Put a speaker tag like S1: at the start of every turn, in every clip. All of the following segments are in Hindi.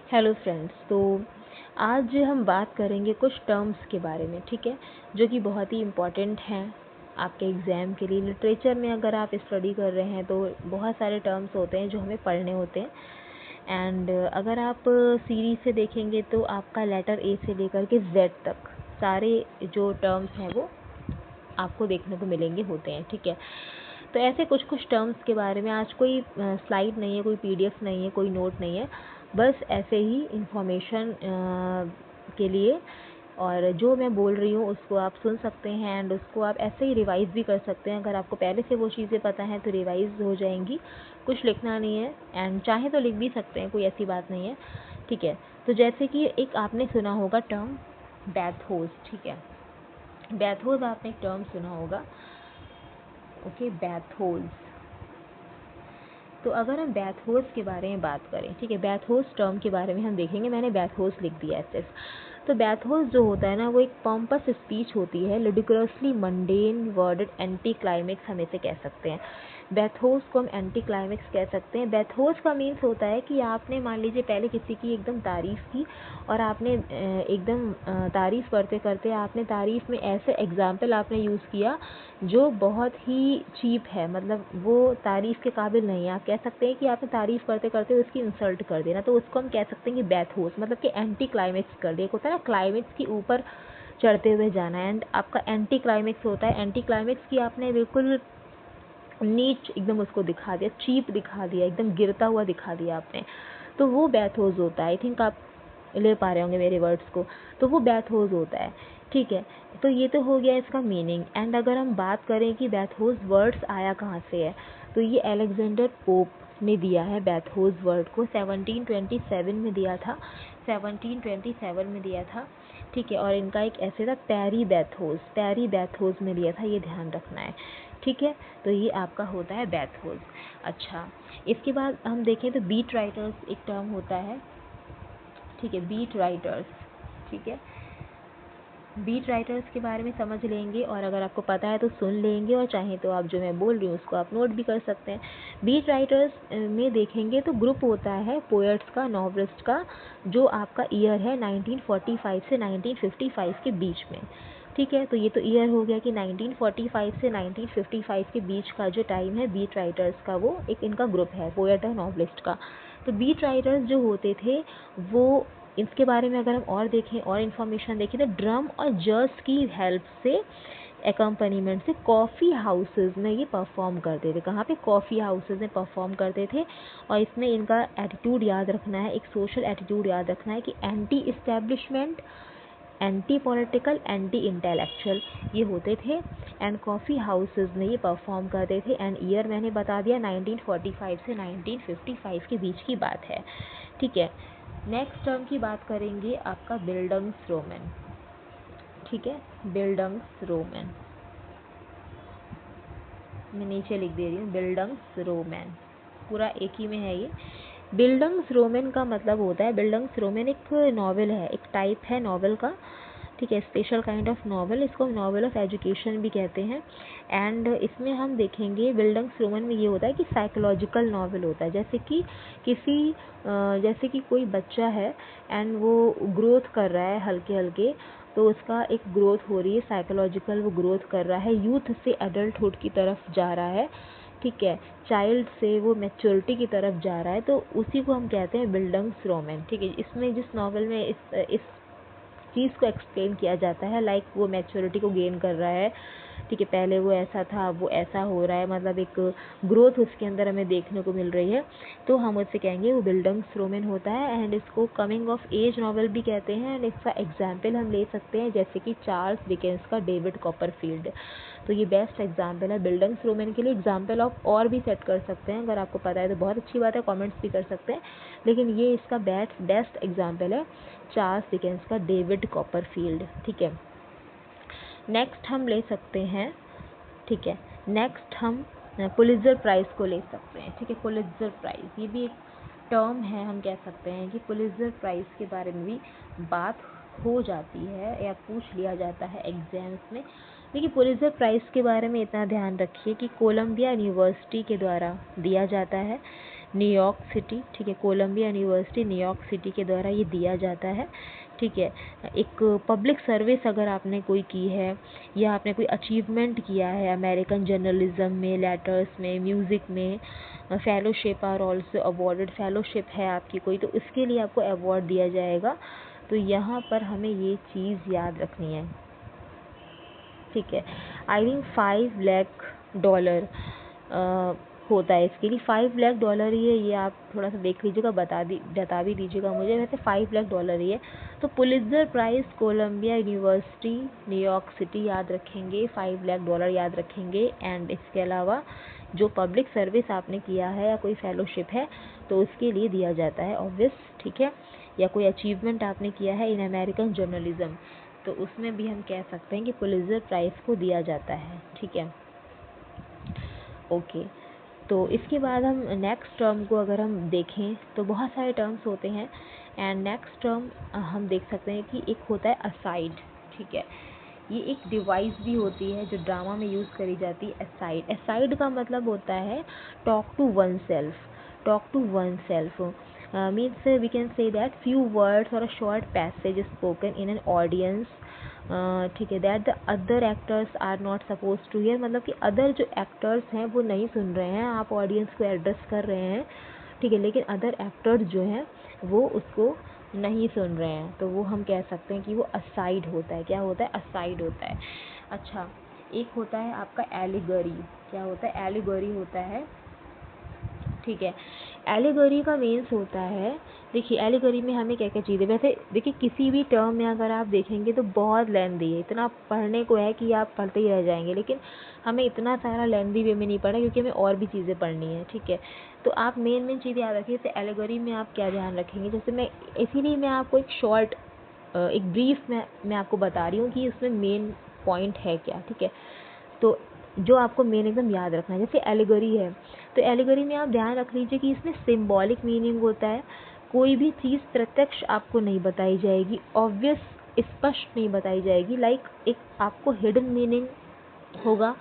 S1: हेलो फ्रेंड्स, तो आज हम बात करेंगे कुछ टर्म्स के बारे में, ठीक है, जो कि बहुत ही इम्पॉर्टेंट हैं आपके एग्ज़ाम के लिए। लिटरेचर में अगर आप स्टडी कर रहे हैं तो बहुत सारे टर्म्स होते हैं जो हमें पढ़ने होते हैं। एंड अगर आप सीरीज से देखेंगे तो आपका लेटर ए से लेकर के जेड तक सारे जो टर्म्स हैं वो आपको देखने को मिलेंगे होते हैं, ठीक है। तो ऐसे कुछ कुछ टर्म्स के बारे में आज कोई स्लाइड नहीं है, कोई पीडीएफ नहीं है, कोई नोट नहीं है, बस ऐसे ही इंफॉर्मेशन के लिए। और जो मैं बोल रही हूँ उसको आप सुन सकते हैं एंड उसको आप ऐसे ही रिवाइज़ भी कर सकते हैं। अगर आपको पहले से वो चीज़ें पता हैं तो रिवाइज़ हो जाएंगी, कुछ लिखना नहीं है एंड चाहे तो लिख भी सकते हैं, कोई ऐसी बात नहीं है, ठीक है। तो जैसे कि एक आपने सुना होगा टर्म बैथोस, ठीक है। बैथोस आपने एक टर्म सुना होगा, ओके, बैथोस। तो अगर हम बैथोस के बारे में बात करें, ठीक है, बैथोस टर्म के बारे में हम देखेंगे। मैंने बैथोस लिख दिया है सिर्फ। तो बैथोस जो होता है ना, वो एक पॉम्पस स्पीच होती है, लुडिकुलसली मंडेन वर्डेड एंटी क्लाइमेक्स हम इसे कह सकते हैं। बैथोस को हम एंटी क्लाइमेक्स कह सकते हैं। बैथोस का मीन्स होता है कि आपने मान लीजिए पहले किसी की एकदम तारीफ़ की और आपने एकदम तारीफ़ करते करते आपने तारीफ़ में ऐसे एग्जाम्पल आपने यूज़ किया जो बहुत ही चीप है, मतलब वो तारीफ़ के काबिल नहीं है। आप कह सकते हैं कि आपने तारीफ़ करते करते उसकी इंसल्ट कर देना, तो उसको हम कह सकते हैं कि बैथोस, मतलब कि एंटी क्लाइमेक्स कर दिया। एक होता है ना क्लाइमेक्स के ऊपर चढ़ते हुए जाना, एंड आपका एंटी क्लाइमेक्स होता है। एंटी क्लाइमेक्स की आपने बिल्कुल नीच एकदम उसको दिखा दिया, चीप दिखा दिया, एकदम गिरता हुआ दिखा दिया आपने, तो वो बैथोस होता है। आई थिंक आप ले पा रहे होंगे मेरे वर्ड्स को, तो वो बैथोस होता है, ठीक है। तो ये तो हो गया इसका मीनिंग। एंड अगर हम बात करें कि बैथोस वर्ड्स आया कहाँ से है, तो ये अलेक्जेंडर पोप ने दिया है बैथोस वर्ड को। 1727 में दिया था, 1727 में दिया था, ठीक है। और इनका एक ऐसे था पैरी बैथोस, पैरी बैथोस में दिया था, ये ध्यान रखना है, ठीक है। तो ये आपका होता है बैथोस। अच्छा, इसके बाद हम देखें तो बीट राइटर्स एक टर्म होता है, ठीक है, बीट राइटर्स, ठीक है। बीट राइटर्स के बारे में समझ लेंगे और अगर आपको पता है तो सुन लेंगे, और चाहे तो आप जो मैं बोल रही हूँ उसको आप नोट भी कर सकते हैं। बीट राइटर्स में देखेंगे तो ग्रुप होता है पोएट्स का, नॉवलिस्ट का, जो आपका ईयर है 1945 से 1955 के बीच में, ठीक है। तो ये तो ईयर हो गया कि 1945 से 1955 के बीच का जो टाइम है बीट राइटर्स का, वो एक इनका ग्रुप है पोएट और नॉवलिस्ट का। तो बीट राइटर्स जो होते थे वो, इसके बारे में अगर हम और देखें और इन्फॉर्मेशन देखें तो ड्रम और जर्स की हेल्प से, एकम्पनीमेंट से कॉफ़ी हाउसेस में ये परफॉर्म करते थे। कहाँ पे? कॉफ़ी हाउसेस में परफॉर्म करते थे। और इसमें इनका एटीट्यूड याद रखना है, एक सोशल एटीट्यूड याद रखना है कि anti establishment, anti political, anti intellectual ये होते थे। एंड कॉफ़ी हाउसेस में ये परफॉर्म करते थे। एंड ईयर मैंने बता दिया 1945 से 1955 के बीच की बात है, ठीक है। नेक्स्ट टर्म की बात करेंगे आपका बिल्डंग्सरोमैन, ठीक है, बिल्डंग्सरोमैन, मैं नीचे लिख दे रही हूँ, बिल्डंग्सरोमैन पूरा एक ही में है ये। बिल्डंग्सरोमैन का मतलब होता है, बिल्डंग्सरोमैन एक नॉवेल है, एक टाइप है नॉवेल का, ठीक है, स्पेशल काइंड ऑफ नॉवेल, इसको नॉवेल ऑफ एजुकेशन भी कहते हैं। एंड इसमें हम देखेंगे बिल्डंग्सरोमैन में ये होता है कि साइकोलॉजिकल नॉवेल होता है। जैसे कि जैसे कि कोई बच्चा है एंड वो ग्रोथ कर रहा है हल्के हल्के, तो उसका एक ग्रोथ हो रही है साइकोलॉजिकल, वो ग्रोथ कर रहा है, यूथ से एडल्टहुड की तरफ जा रहा है, ठीक है, चाइल्ड से वो मैच्योरिटी की तरफ जा रहा है, तो उसी को हम कहते हैं बिल्डंग्सरोमैन, ठीक है। इसमें जिस नॉवल में इस चीज़ को एक्सप्लेन किया जाता है, लाइक वो मैच्योरिटी को गेन कर रहा है, ठीक है, पहले वो ऐसा था वो ऐसा हो रहा है, मतलब एक ग्रोथ उसके अंदर हमें देखने को मिल रही है, तो हम उससे कहेंगे वो बिल्डंग्सरोमैन होता है। एंड इसको कमिंग ऑफ एज नॉवल भी कहते हैं। एंड इसका एग्जाम्पल हम ले सकते हैं जैसे कि चार्ल्स डिकेंस का डेविड कॉपरफील्ड, तो ये बेस्ट एग्जाम्पल है बिल्डंग्सरोमैन के लिए। एग्जाम्पल आप और भी सेट कर सकते हैं, अगर आपको पता है तो बहुत अच्छी बात है, कमेंट्स भी कर सकते हैं, लेकिन ये इसका बेस्ट एग्जाम्पल है चार्ल्स डिकेंस का डेविड कॉपरफील्ड, ठीक है। नेक्स्ट हम ले सकते हैं, ठीक है, नेक्स्ट हम पुलित्ज़र प्राइज़ को ले सकते हैं, ठीक है। पुलित्ज़र प्राइज़ ये भी एक टर्म है, हम कह सकते हैं कि पुलित्ज़र प्राइज़ के बारे में भी बात हो जाती है या पूछ लिया जाता है एग्जाम्स में। देखिए, पुलित्ज़र प्राइज़ के बारे में इतना ध्यान रखिए कि कोलंबिया यूनिवर्सिटी के द्वारा दिया जाता है। न्यूयॉर्क सिटी, ठीक है, कोलंबिया यूनिवर्सिटी न्यूयॉर्क सिटी के द्वारा ये दिया जाता है, ठीक है। एक पब्लिक सर्विस अगर आपने कोई की है या आपने कोई अचीवमेंट किया है अमेरिकन जर्नलिज्म में, लेटर्स में, म्यूज़िक में, fellowship are also awarded, fellowship है आपकी कोई, तो इसके लिए आपको अवार्ड दिया जाएगा। तो यहाँ पर हमें ये चीज़ याद रखनी है, ठीक है। आई थिंक $5 लाख होता है इसके लिए। $5 लाख ही है ये, आप थोड़ा सा देख लीजिएगा, बता भी दीजिएगा मुझे, वैसे $5 लाख ही है। तो Pulitzer prize Columbia university New York city याद रखेंगे, $5 लाख याद रखेंगे। एंड इसके अलावा जो पब्लिक सर्विस आपने किया है या कोई फेलोशिप है तो उसके लिए दिया जाता है ऑब्वियस, ठीक है। या कोई अचीवमेंट आपने किया है इन अमेरिकन जर्नलिज्म, तो उसमें भी हम कह सकते हैं कि पुलित्ज़र प्राइज़ को दिया जाता है, ठीक है, ओके। तो इसके बाद हम नेक्स्ट टर्म को अगर हम देखें तो बहुत सारे टर्म्स होते हैं। एंड नेक्स्ट टर्म हम देख सकते हैं कि एक होता है असाइड, ठीक है। ये एक डिवाइस भी होती है जो ड्रामा में यूज़ करी जाती है, असाइड। असाइड का मतलब होता है talk to oneself, talk to oneself means we can say that few words और a short passage spoken in an audience, ठीक है, that the other actors are not suppose to hear, मतलब कि अदर जो एक्टर्स हैं वो नहीं सुन रहे हैं, आप ऑडियंस को एड्रेस कर रहे हैं, ठीक है, लेकिन अदर एक्टर्स जो हैं वो उसको नहीं सुन रहे हैं, तो वो हम कह सकते हैं कि वो असाइड होता है। क्या होता है? असाइड होता है। अच्छा, एक होता है आपका एलिगरी। क्या होता है? एलिगरी होता है, ठीक है। एलिगरी का मीन्स होता है, देखिए एलिगरी में हमें क्या क्या चीज़ें, वैसे देखिए किसी भी टर्म में अगर आप देखेंगे तो बहुत लेंदी है, इतना पढ़ने को है कि आप पढ़ते ही रह जाएंगे, लेकिन हमें इतना सारा लेंदी वे में नहीं पढ़ना क्योंकि हमें और भी चीज़ें पढ़नी है, ठीक है। तो आप मेन चीज़ याद रखिए। जैसे एलिगरी में आप क्या ध्यान रखेंगे, जैसे मैं इसीलिए मैं आपको एक शॉर्ट एक ब्रीफ में मैं आपको बता रही हूँ कि उसमें मेन पॉइंट है क्या, ठीक है। तो जो आपको मेन एकदम याद रखना है, जैसे एलिगरी है तो एलिगरी में आप ध्यान रख लीजिए कि इसमें सिंबॉलिक मीनिंग होता है। कोई भी चीज़ प्रत्यक्ष आपको नहीं बताई जाएगी, ऑब्वियस स्पष्ट नहीं बताई जाएगी, लाइक एक आपको हिडन मीनिंग होगा,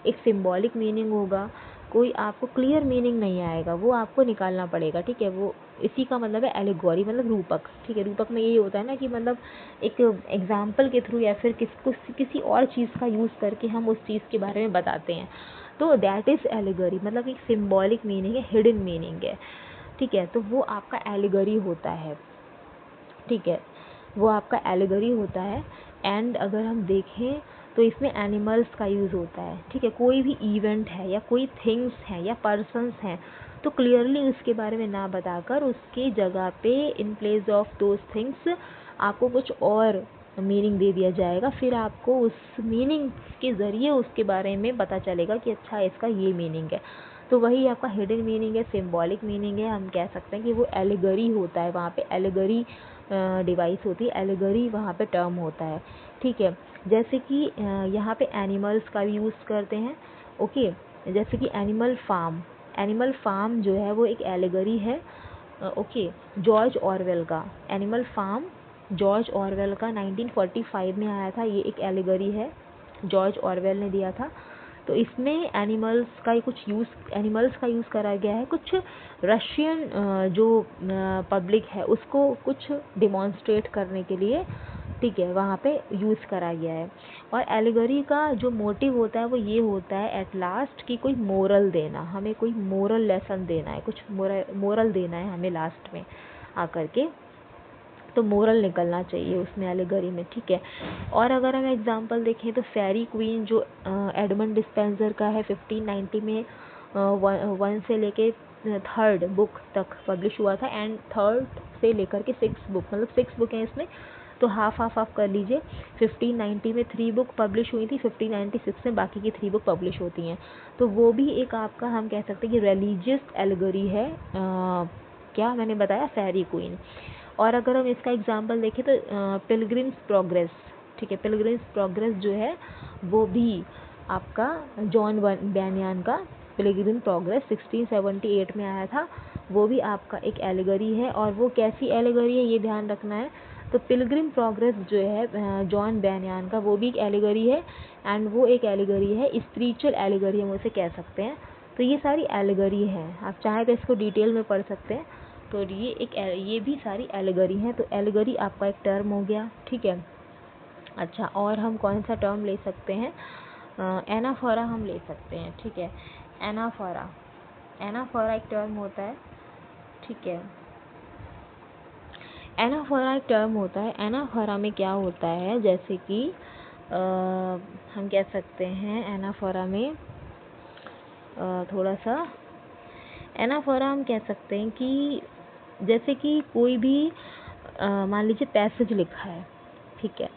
S1: एक सिंबॉलिक मीनिंग होगा, कोई आपको क्लियर मीनिंग नहीं आएगा, वो आपको निकालना पड़ेगा, ठीक है। वो इसी का मतलब है एलिगोरी, मतलब रूपक, ठीक है। रूपक में यही होता है ना कि मतलब एक एग्जाम्पल के थ्रू या फिर किसी और चीज़ का यूज़ करके हम उस चीज़ के बारे में बताते हैं, तो दैट इज़ एलिगरी, मतलब एक सिंबॉलिक मीनिंग है, हिडन मीनिंग है, ठीक है। तो वो आपका एलिगरी होता है, ठीक है, वो आपका एलिगरी होता है। एंड अगर हम देखें तो इसमें एनिमल्स का यूज़ होता है, ठीक है। कोई भी इवेंट है या कोई थिंग्स हैं या पर्सन्स हैं तो क्लियरली उसके बारे में ना बताकर उसके जगह पे in place of those things आपको कुछ और मीनिंग दे दिया जाएगा, फिर आपको उस मीनिंग के ज़रिए उसके बारे में पता चलेगा कि अच्छा इसका ये मीनिंग है। तो वही आपका हिडन मीनिंग है, सिंबॉलिक मीनिंग है, हम कह सकते हैं कि वो एलिगरी होता है, वहाँ पे एलिगरी डिवाइस होती है, एलिगरी वहाँ पे टर्म होता है, ठीक है। जैसे कि यहाँ पे एनिमल्स का भी यूज़ करते हैं, ओके। जैसे कि एनिमल फार्म, एनिमल फार्म जो है वो एक एलिगरी है, ओके। जॉर्ज ऑरवेल का एनिमल फार्म, जॉर्ज ऑरवेल का 1945 में आया था, ये एक एलिगरी है, जॉर्ज ऑरवेल ने दिया था। तो इसमें एनिमल्स का यूज़ करा गया है, कुछ रशियन जो पब्लिक है उसको कुछ डिमॉन्स्ट्रेट करने के लिए, ठीक है, वहाँ पे यूज़ करा गया है। और एलिगरी का जो मोटिव होता है वो ये होता है एट लास्ट कि कोई मोरल देना, हमें कोई मोरल लेसन देना है, कुछ मोरल देना है हमें लास्ट में आकर के, तो मोरल निकलना चाहिए उसमें एलिगरी में, ठीक है। और अगर हम एग्जांपल देखें तो फेरी क्वीन जो एडमंड डिस्पेंसर का है, 1590 में 1 से लेके 3rd बुक तक पब्लिश हुआ था, एंड 3rd से लेकर के 6 बुक, मतलब 6 बुक हैं इसमें, तो हाफ कर लीजिए। 1590 में 3 बुक पब्लिश हुई थी, 1596 में बाकी की 3 बुक पब्लिश होती हैं। तो वो भी एक आपका हम कह सकते हैं कि रिलीजियस एलिगरी है, क्या मैंने बताया, फेरी क्वीन। और अगर हम इसका एग्जांपल देखें तो पिलग्रिम्स प्रोग्रेस, ठीक है, पिलग्रिम्स प्रोग्रेस जो है वो भी आपका जॉन बैनियन का पिलग्रिम प्रोग्रेस 1678 में आया था, वो भी आपका एक एलिगरी है। और वो कैसी एलिगरी है ये ध्यान रखना है। तो पिलग्रिम प्रोग्रेस जो है जॉन बैनियन का, वो भी एक एलिगरी है, एंड वो एक एलिगरी है, स्पिरिचुअल एलिगरी हम उसे कह सकते हैं। तो ये सारी एलिगरी हैं, आप चाहें तो इसको डिटेल में पढ़ सकते हैं। तो ये भी सारी एलिगरी हैं। तो एलिगरी आपका एक टर्म हो गया, ठीक है। अच्छा, और हम कौन सा टर्म ले सकते हैं? एनाफोरा हम ले सकते हैं, ठीक है। एनाफोरा एक टर्म होता है, ठीक है। एनाफोरा एक टर्म होता है। एनाफोरा में क्या होता है, जैसे कि हम कह सकते हैं एनाफोरा में थोड़ा सा एनाफोरा हम कह सकते हैं कि जैसे कि कोई भी मान लीजिए पैसेज लिखा है, ठीक है,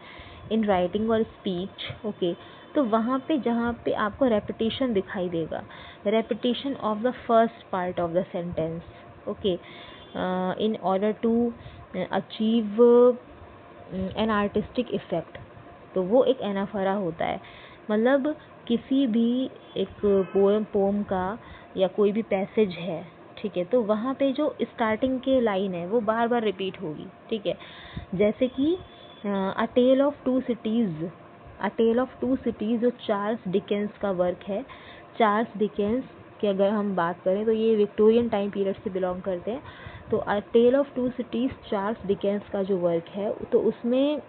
S1: इन राइटिंग और स्पीच, ओके। तो वहाँ पे जहाँ पे आपको रेपिटेशन दिखाई देगा, repetition of the first part of the sentence, okay, in order to achieve an artistic effect, तो वो एक एनाफोरा होता है। मतलब किसी भी एक पोम का या कोई भी पैसेज है, ठीक है, तो वहाँ पे जो स्टार्टिंग के लाइन है वो बार बार रिपीट होगी, ठीक है। जैसे कि a tale of two cities, जो चार्ल्स डिकेंस का वर्क है। चार्ल्स डिकेंस की अगर हम बात करें तो ये विक्टोरियन टाइम पीरियड से बिलोंग करते हैं। तो a tale of two cities Charles Dickens का जो वर्क है, तो उसमें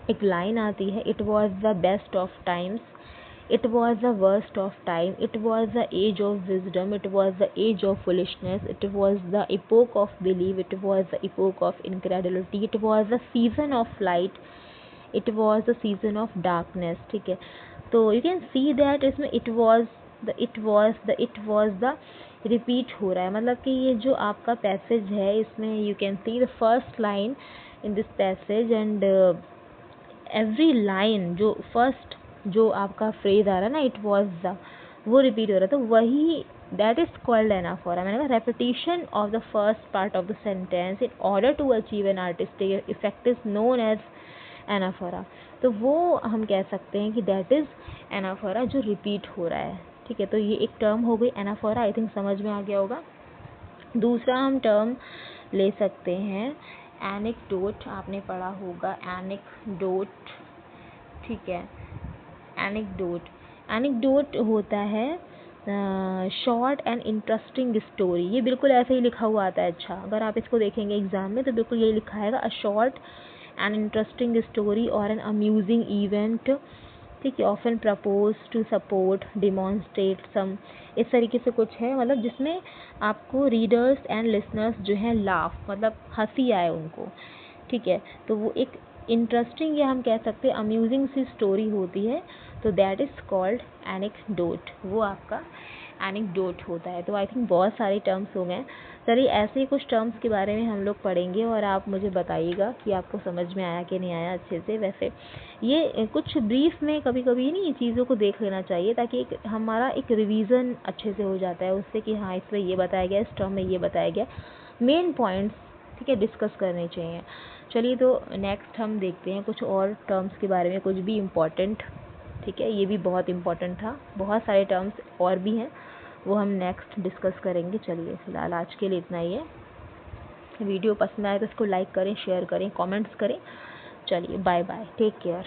S1: एक लाइन आती है, it was the best of times, it was the worst of time, it was the age of wisdom, it was the age of foolishness, it was the epoch of believe, it was the epoch of incredulity, it was the season of light, it was the season of darkness, ठीक है। तो यू कैन सी दैट इसमें इट वॉज द रिपीट हो रहा है। मतलब कि ये जो आपका पैसेज है, इसमें you can see the first line in this passage and every line, जो फर्स्ट जो आपका फ्रेज आ रहा है ना, इट वॉज द, वो रिपीट हो रहा है। तो वही दैट इज कॉल्ड एनाफोरा। मैंने कहा repetition of the first part of the sentence in order to achieve an artistic effect is known as anaphora. तो वो हम कह सकते हैं कि दैट इज एनाफोरा, जो रिपीट हो रहा है, ठीक है। तो ये एक टर्म हो गई एनाफोरा, आई थिंक समझ में आ गया होगा। दूसरा हम टर्म ले सकते हैं एनेक्डोट। आपने पढ़ा होगा एनेक्डोट, ठीक है। एनेक्डोट होता है शॉर्ट एंड इंटरेस्टिंग स्टोरी। ये बिल्कुल ऐसे ही लिखा हुआ आता है। अच्छा, अगर आप इसको देखेंगे एग्जाम में तो बिल्कुल यही लिखा है, a short and interesting story और एन अम्यूजिंग इवेंट, ठीक है, often propose to support demonstrate some, इस तरीके से कुछ है। मतलब जिसमें आपको रीडर्स एंड लिसनर्स जो हैं लाफ, मतलब हंसी आए उनको, ठीक है। तो वो एक इंटरेस्टिंग या हम कह सकते हैं अम्यूजिंग सी स्टोरी होती है, तो दैट इज़ कॉल्ड एनेक्डोट, वो आपका एनेक्डोट होता है। तो आई थिंक बहुत सारे टर्म्स हो गए। चलिए, ऐसे ही कुछ टर्म्स के बारे में हम लोग पढ़ेंगे और आप मुझे बताइएगा कि आपको समझ में आया कि नहीं आया अच्छे से। वैसे ये कुछ ब्रीफ में कभी कभी नहीं चीज़ों को देख लेना चाहिए, ताकि एक हमारा एक रिवीजन अच्छे से हो जाता है उससे, कि हाँ इसमें ये बताया गया, इस टर्म में ये बताया गया, मेन पॉइंट्स, ठीक है, डिस्कस करने चाहिए। चलिए, तो नेक्स्ट हम देखते हैं कुछ और टर्म्स के बारे में, कुछ भी इम्पॉर्टेंट, ठीक है। ये भी बहुत इम्पॉर्टेंट था, बहुत सारे टर्म्स और भी हैं, वो हम नेक्स्ट डिस्कस करेंगे। चलिए, फ़िलहाल आज के लिए इतना ही है। वीडियो पसंद आए तो इसको लाइक करें, शेयर करें, कमेंट्स करें। चलिए, बाय बाय, टेक केयर।